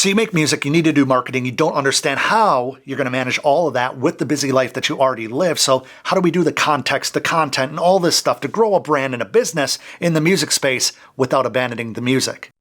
So you make music, you need to do marketing, you don't understand how you're going to manage all of that with the busy life that you already live. So how do we do the context, the content, and all this stuff to grow a brand and a business in the music space without abandoning the music?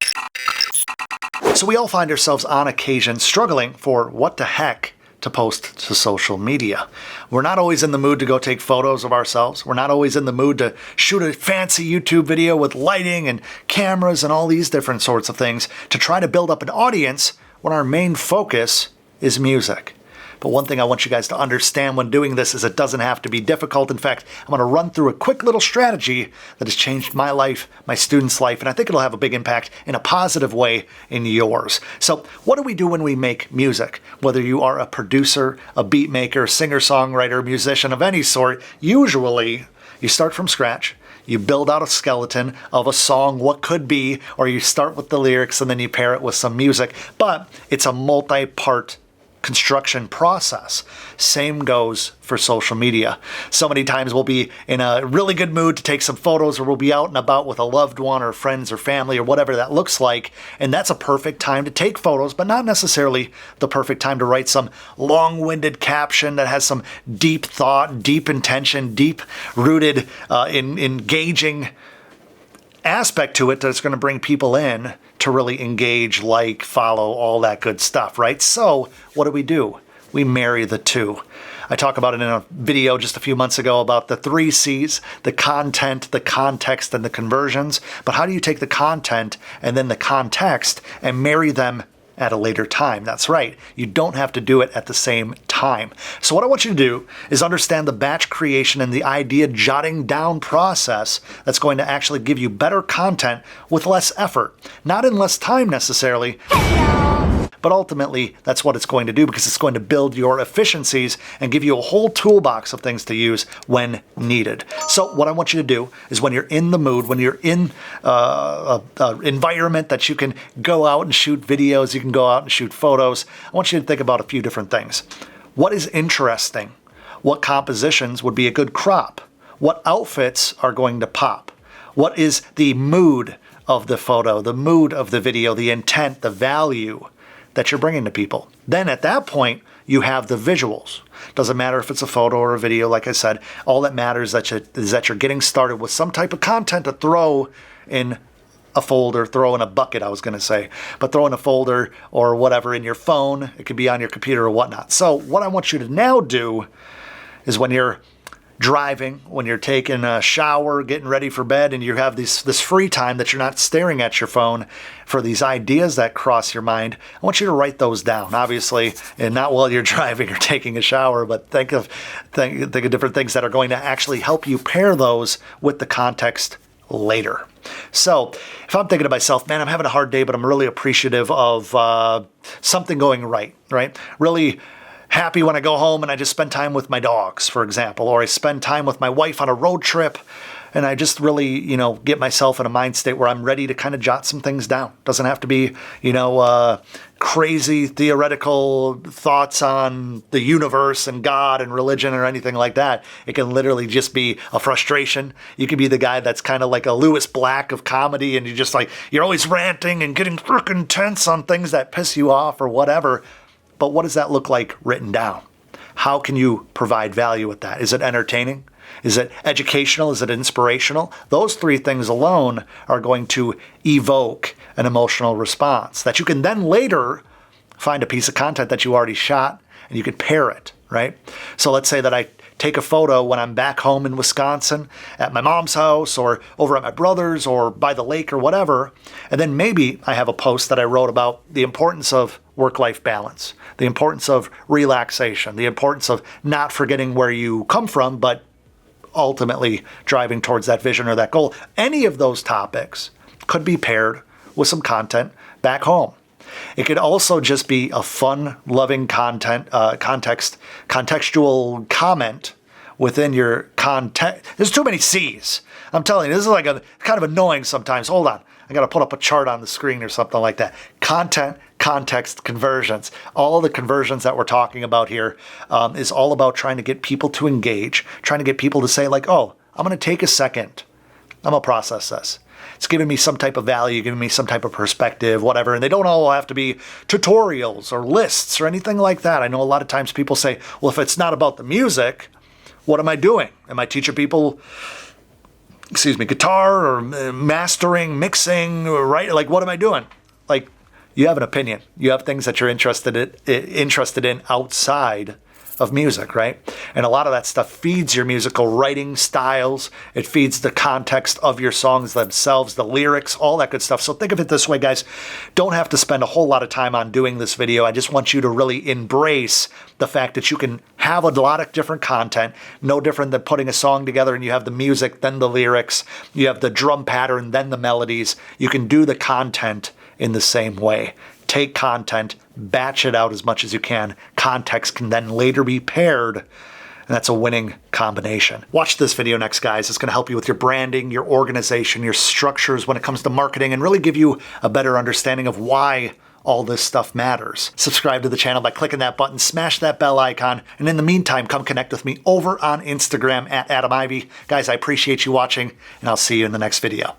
So we all find ourselves on occasion struggling for what the heck to post to social media. We're not always in the mood to go take photos of ourselves. We're not always in the mood to shoot a fancy YouTube video with lighting and cameras and all these different sorts of things to try to build up an audience when our main focus is music. But one thing I want you guys to understand when doing this is it doesn't have to be difficult. In fact, I'm going to run through a quick little strategy that has changed my life, my students' life, and I think it'll have a big impact in a positive way in yours. So what do we do when we make music? Whether you are a producer, a beat maker, singer-songwriter, musician of any sort, usually you start from scratch. You build out a skeleton of a song, what could be, or you start with the lyrics and then you pair it with some music. But it's a multi-part construction process. Same goes for social media. So many times we'll be in a really good mood to take some photos, or we'll be out and about with a loved one or friends or family or whatever that looks like. And that's a perfect time to take photos, but not necessarily the perfect time to write some long-winded caption that has some deep thought, deep intention, deep rooted in engaging aspect to it that's going to bring people in to really engage, like, follow, all that good stuff, right? So what do? We marry the two. I talk about it in a video just a few months ago about the 3 C's, the content, the context, and the conversions. But how do you take the content and then the context and marry them at a later time? That's right. You don't have to do it at the same time. So what I want you to do is understand the batch creation and the idea jotting down process that's going to actually give you better content with less effort. Not in less time necessarily, but ultimately that's what it's going to do, because it's going to build your efficiencies and give you a whole toolbox of things to use when needed. So what I want you to do is when you're in the mood, when you're in an environment that you can go out and shoot videos, you can go out and shoot photos, I want you to think about a few different things. What is interesting? What compositions would be a good crop? What outfits are going to pop? What is the mood of the photo, the mood of the video, the intent, the value that you're bringing to people? Then at that point, you have the visuals. Doesn't matter if it's a photo or a video, like I said. All that matters is that you're getting started with some type of content to throw in a folder, throw in a bucket, I was going to say, but throw in a folder or whatever in your phone. It could be on your computer or whatnot. So what I want you to now do is when you're driving, when you're taking a shower, getting ready for bed, and you have this free time that you're not staring at your phone for these ideas that cross your mind, I want you to write those down, obviously, and not while you're driving or taking a shower, but think of different things that are going to actually help you pair those with the context later. So if I'm thinking to myself, man, I'm having a hard day, but I'm really appreciative of something going right? Really happy when I go home and I just spend time with my dogs, for example, or I spend time with my wife on a road trip, and I just really, get myself in a mind state where I'm ready to kind of jot some things down. Doesn't have to be, crazy theoretical thoughts on the universe and God and religion or anything like that. It can literally just be a frustration. You can be the guy that's kind of like a Lewis Black of comedy, and you're always ranting and getting freaking tense on things that piss you off or whatever. But what does that look like written down? How can you provide value with that? Is it entertaining? Is it educational? Is it inspirational? Those 3 things alone are going to evoke an emotional response that you can then later find a piece of content that you already shot and you can pair it, right? So let's say that I take a photo when I'm back home in Wisconsin at my mom's house or over at my brother's or by the lake or whatever. And then maybe I have a post that I wrote about the importance of work-life balance, the importance of relaxation, the importance of not forgetting where you come from, but ultimately driving towards that vision or that goal. Any of those topics could be paired with some content back home. It could also just be a fun, loving contextual comment within your context. There's too many C's. I'm telling you, this is like a kind of annoying sometimes. Hold on. I got to put up a chart on the screen or something like that. Content, context, conversions. All of the conversions that we're talking about here is all about trying to get people to engage, trying to get people to say like, oh, I'm going to take a second. I'm going to process this. It's giving me some type of value, giving me some type of perspective, whatever. And they don't all have to be tutorials or lists or anything like that. I know a lot of times people say, well, if it's not about the music, what am I doing? Am I teaching people, guitar or mastering, mixing, right? Like, what am I doing? Like, you have an opinion. You have things that you're interested in outside of music, right? And a lot of that stuff feeds your musical writing styles. It feeds the context of your songs themselves, the lyrics, all that good stuff. So think of it this way, guys. Don't have to spend a whole lot of time on doing this video. I just want you to really embrace the fact that you can have a lot of different content, no different than putting a song together and you have the music, then the lyrics, you have the drum pattern, then the melodies. You can do the content in the same way. Take content, batch it out as much as you can. Context can then later be paired, and that's a winning combination. Watch this video next, guys. It's going to help you with your branding, your organization, your structures when it comes to marketing, and really give you a better understanding of why all this stuff matters. Subscribe to the channel by clicking that button, smash that bell icon, and in the meantime, come connect with me over on Instagram at Adam Ivy. Guys, I appreciate you watching, and I'll see you in the next video.